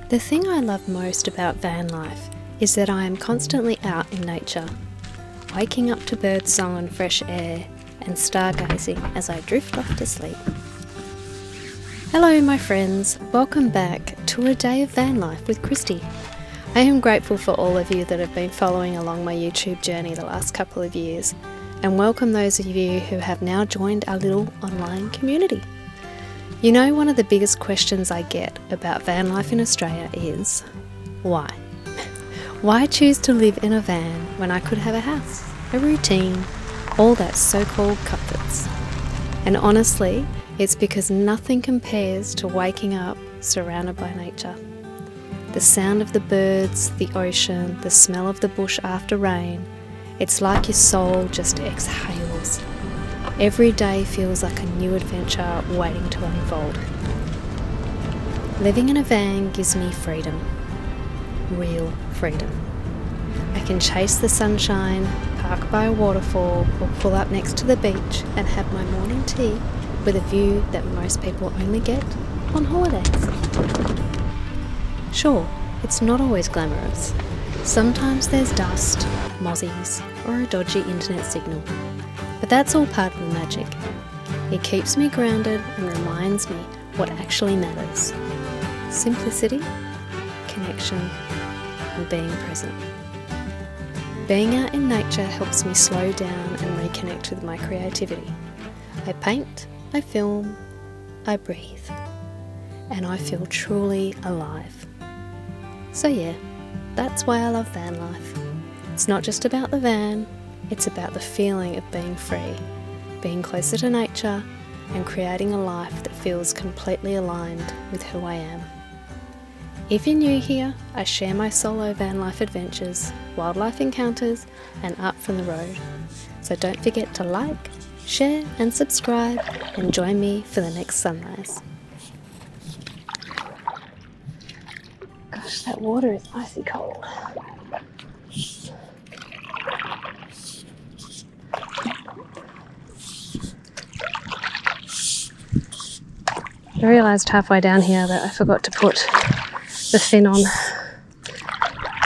The thing I love most about van life is that I am constantly out in nature, waking up to birdsong and fresh air and stargazing as I drift off to sleep. Hello my friends, welcome back to a day of van life with Christy. I am grateful for all of you that have been following along my YouTube journey the last couple of years, and welcome those of you who have now joined our little online community. You know, one of the biggest questions I get about van life in Australia is, why? Why choose to live in a van when I could have a house, a routine, all that so-called comforts? And honestly, it's because nothing compares to waking up surrounded by nature. The sound of the birds, the ocean, the smell of the bush after rain, it's like your soul just exhales. Every day feels like a new adventure waiting to unfold. Living in a van gives me freedom. Real freedom. I can chase the sunshine, park by a waterfall, or pull up next to the beach and have my morning tea with a view that most people only get on holidays. Sure, it's not always glamorous. Sometimes there's dust, mozzies, or a dodgy internet signal. But that's all part of the magic. It keeps me grounded and reminds me what actually matters. Simplicity, connection, and being present. Being out in nature helps me slow down and reconnect with my creativity. I paint, I film, I breathe, and I feel truly alive. So yeah, that's why I love van life. It's not just about the van, it's about the feeling of being free, being closer to nature, and creating a life that feels completely aligned with who I am. If you're new here, I share my solo van life adventures, wildlife encounters, and art from the road. So don't forget to like, share, and subscribe, and join me for the next sunrise. Gosh, that water is icy cold. I realised halfway down here that I forgot to put the fin on.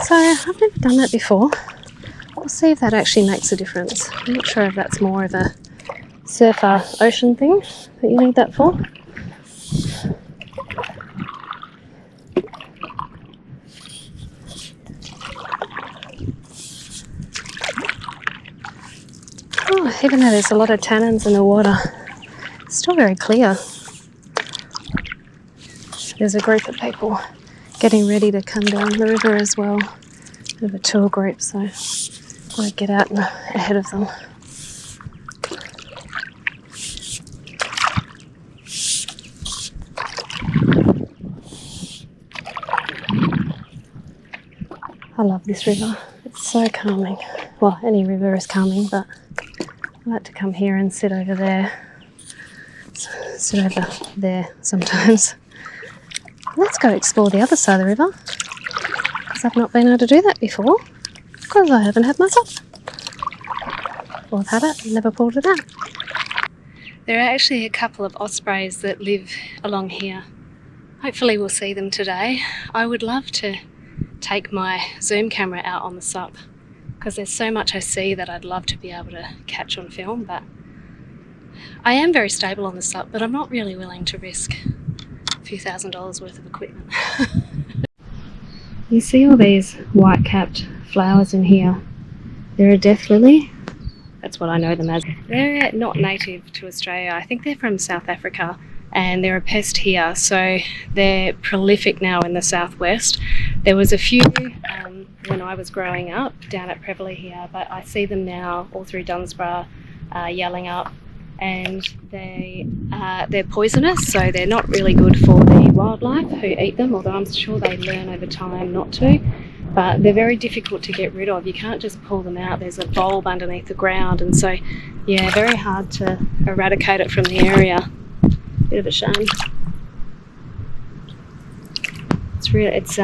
So I've never done that before. We'll see if that actually makes a difference. I'm not sure if that's more of a surfer ocean thing that you need that for. Oh, even though there's a lot of tannins in the water, it's still very clear. There's a group of people getting ready to come down the river as well. Bit of a tour group, so I'll get out ahead of them. I love this river. It's so calming. Well, any river is calming, but I like to come here and sit over there. Sit over there sometimes. Let's go explore the other side of the river, because I've not been able to do that before, because I haven't had my sup. Well, I've had it, never pulled it out. There are actually a couple of ospreys that live along here. Hopefully we'll see them today. I would love to take my zoom camera out on the sup, because there's so much I see that I'd love to be able to catch on film, but I am very stable on the sup, but I'm not really willing to risk few $1,000s worth of equipment. You see all these white-capped flowers in here? They're a death lily. That's what I know them as. They're not native to Australia. I think they're from South Africa, and they're a pest here, so they're prolific now in the southwest. There was a few when I was growing up down at Preveley here, but I see them now all through Dunsborough, yelling up. And they're poisonous, so they're not really good for the wildlife who eat them, although I'm sure they learn over time not to. But they're very difficult to get rid of. You can't just pull them out. There's a bulb underneath the ground, and so yeah, very hard to eradicate it from the area. Bit of a shame. It's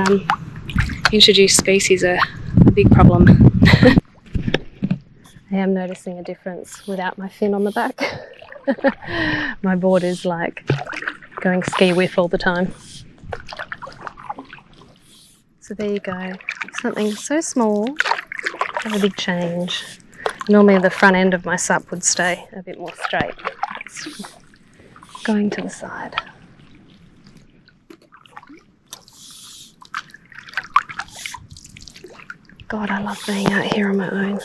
introduced species are a big problem. I am noticing a difference without my fin on the back. My board is like going ski whiff all the time. So there you go. Something so small, have a big change. Normally the front end of my sup would stay a bit more straight. It's going to the side. God, I love being out here on my own.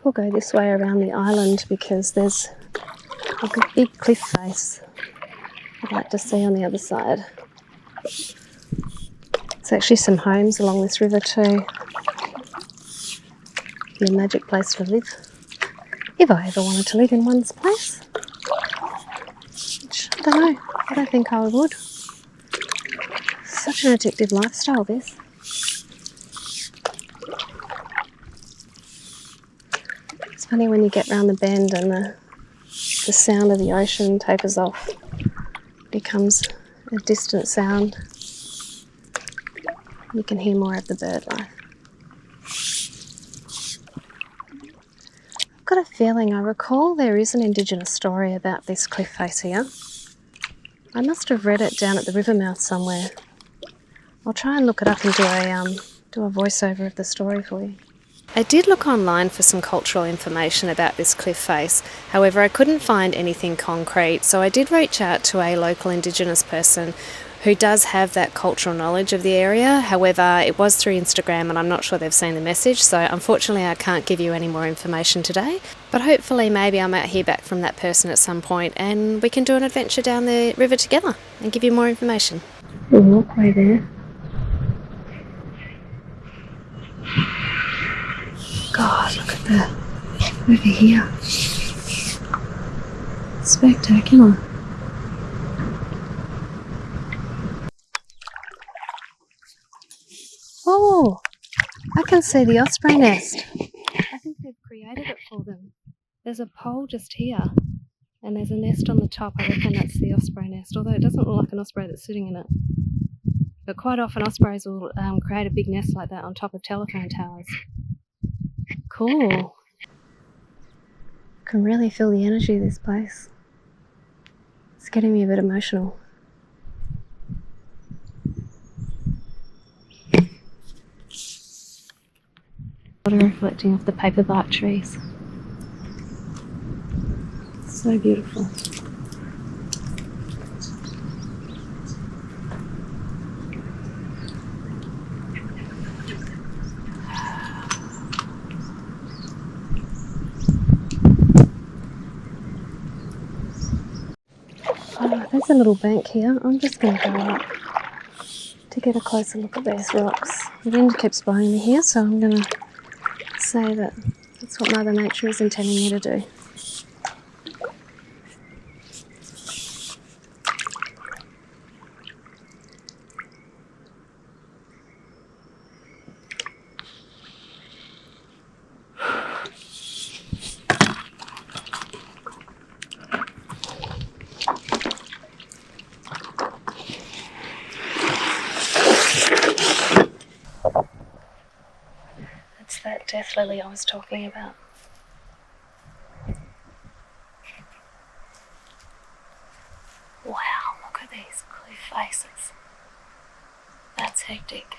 We'll go this way around the island because there's a big cliff face I'd like to see on the other side. There's actually some homes along this river too. Be a magic place to live. If I ever wanted to live in one's place. Which, I don't know, I don't think I would. Such an addictive lifestyle, this. It's funny when you get round the bend and the sound of the ocean tapers off. It becomes a distant sound. You can hear more of the bird life. I've got a feeling, I recall there is an Indigenous story about this cliff face here. I must have read it down at the river mouth somewhere. I'll try and look it up and do a voiceover of the story for you. I did look online for some cultural information about this cliff face, however I couldn't find anything concrete, so I did reach out to a local Indigenous person who does have that cultural knowledge of the area. However, it was through Instagram and I'm not sure they've seen the message, so unfortunately I can't give you any more information today, but hopefully maybe I might hear back from that person at some point and we can do an adventure down the river together and give you more information. Little walkway there. God, look at that over here. Spectacular. Oh, I can see the Osprey Nest. I think they've created it for them. There's a pole just here and there's a nest on the top. I reckon that's the Osprey Nest, although it doesn't look like an osprey that's sitting in it. But quite often ospreys will create a big nest like that on top of telephone towers. Cool. I can really feel the energy of this place. It's getting me a bit emotional. Water reflecting off the paperbark trees. So beautiful. Oh, there's a little bank here. I'm just going to go up to get a closer look at these rocks. The wind keeps blowing me here, so I'm going to say that that's what Mother Nature is intending me to do. That death lily I was talking about. Wow, look at these cliff faces. That's hectic.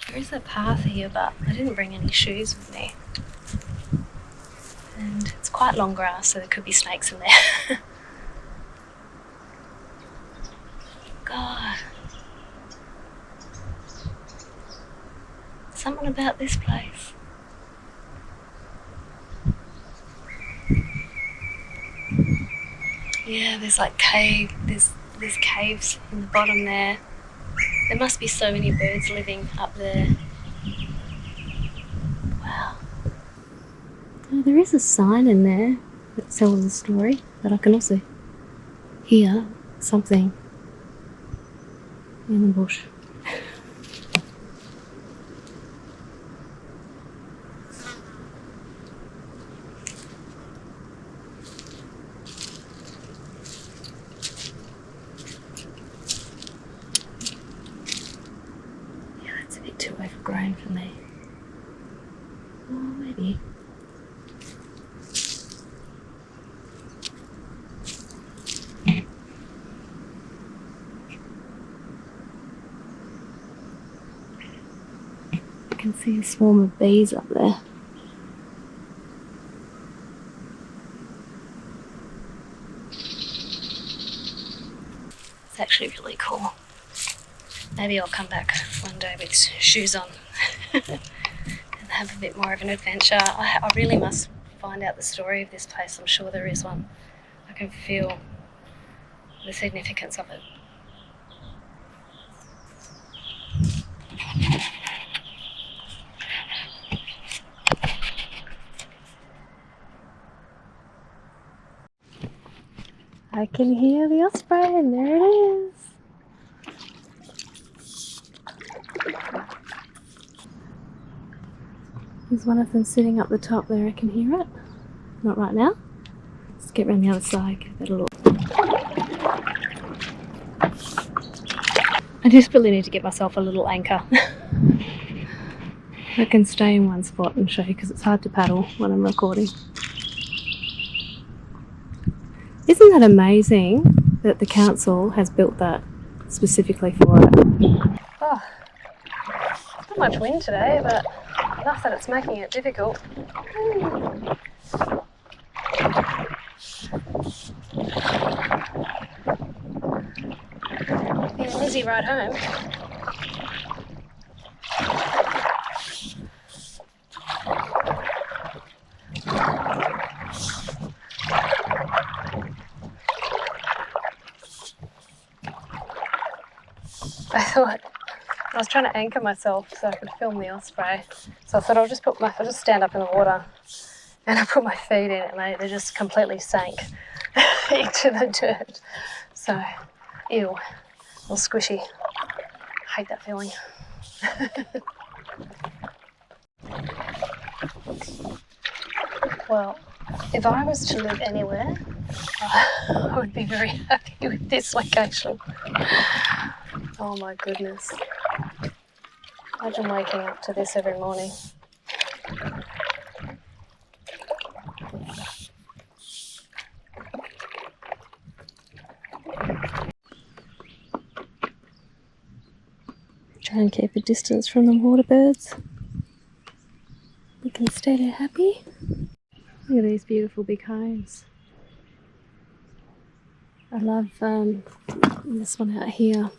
There is a path here, but I didn't bring any shoes with me. And it's quite long grass, so there could be snakes in there. God. Something about this place. Yeah, there's like there's caves in the bottom there. There must be so many birds living up there. Wow. Oh, there is a sign in there that's telling the story, but I can also hear something in the bush. too overgrown for me. Oh, maybe. I can see a swarm of bees up there. It's actually really cool. Maybe I'll come back one day with shoes on and have a bit more of an adventure. I really must find out the story of this place. I'm sure there is one. I can feel the significance of it. I can hear the osprey, and there it is. There's one of them sitting up the top there. I can hear it. Not right now. Let's get around the other side, get a better look. I just really need to get myself a little anchor. I can stay in one spot and show you because it's hard to paddle when I'm recording. Isn't that amazing that the council has built that specifically for it? Oh, not much wind today, but enough that it's making it difficult. Be an easy ride home. I was trying to anchor myself so I could film the osprey. So I thought I'll just stand up in the water, and I put my feet in it, and they just completely sank into the dirt. So, ew, all squishy. I hate that feeling. Well, if I was to live anywhere, I would be very happy with this location. Oh my goodness. Imagine waking up to this every morning. Try and keep a distance from the water birds. We can stay there happy. Look at these beautiful big homes. I love this one out here.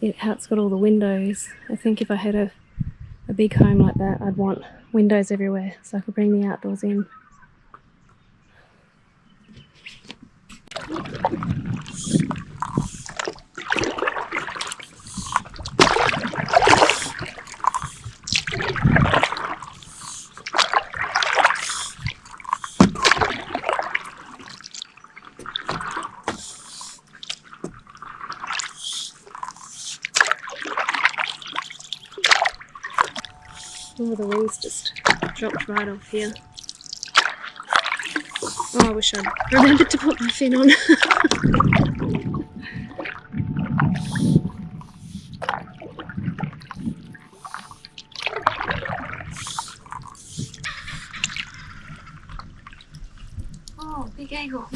It's got all the windows. I think if I had a big home like that, I'd want windows everywhere so I could bring the outdoors in. Oh, the wind's just dropped right off here. Oh, I wish I'd remembered to put my fin on. Oh, big eagle.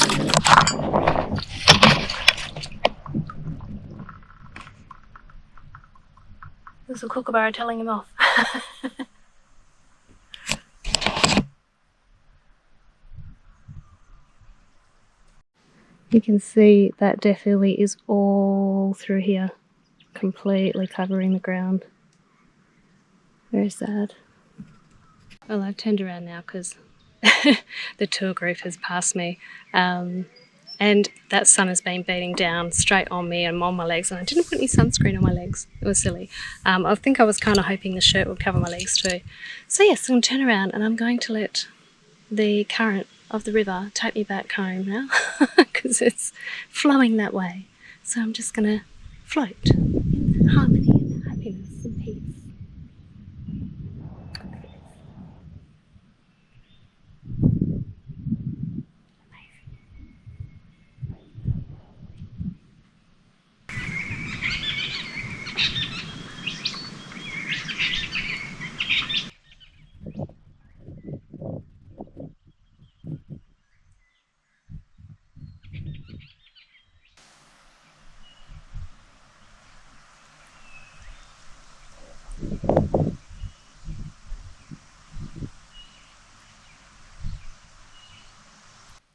There's a kookaburra telling him off. You can see that deaf lily is all through here, completely covering the ground. Very sad. Well, I've turned around now because the tour group has passed me, and that sun has been beating down straight on me and on my legs, and I didn't put any sunscreen on my legs. It was silly. I think I was kind of hoping the shirt would cover my legs too. So yes, I'm going to turn around and I'm going to let the current of the river take me back home now because it's flowing that way. So I'm just going to float in harmony and happiness and peace.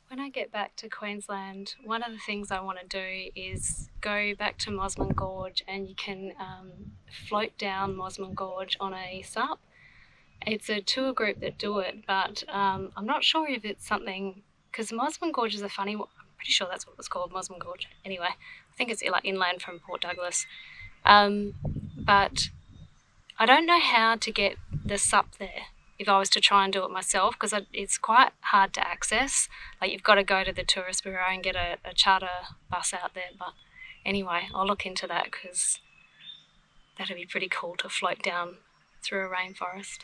When I get back to Queensland, one of the things I want to do is go back to Mosman Gorge, and you can float down Mosman Gorge on a SUP. It's a tour group that do it, but I'm not sure if it's something, because Mosman Gorge is a funny one. I'm pretty sure that's what it's called, Mosman Gorge. Anyway, I think it's like inland from Port Douglas. But I don't know how to get the SUP there if I was to try and do it myself, because it's quite hard to access. Like, you've got to go to the tourist bureau and get a charter bus out there. But anyway, I'll look into that, because that'd be pretty cool to float down through a rainforest.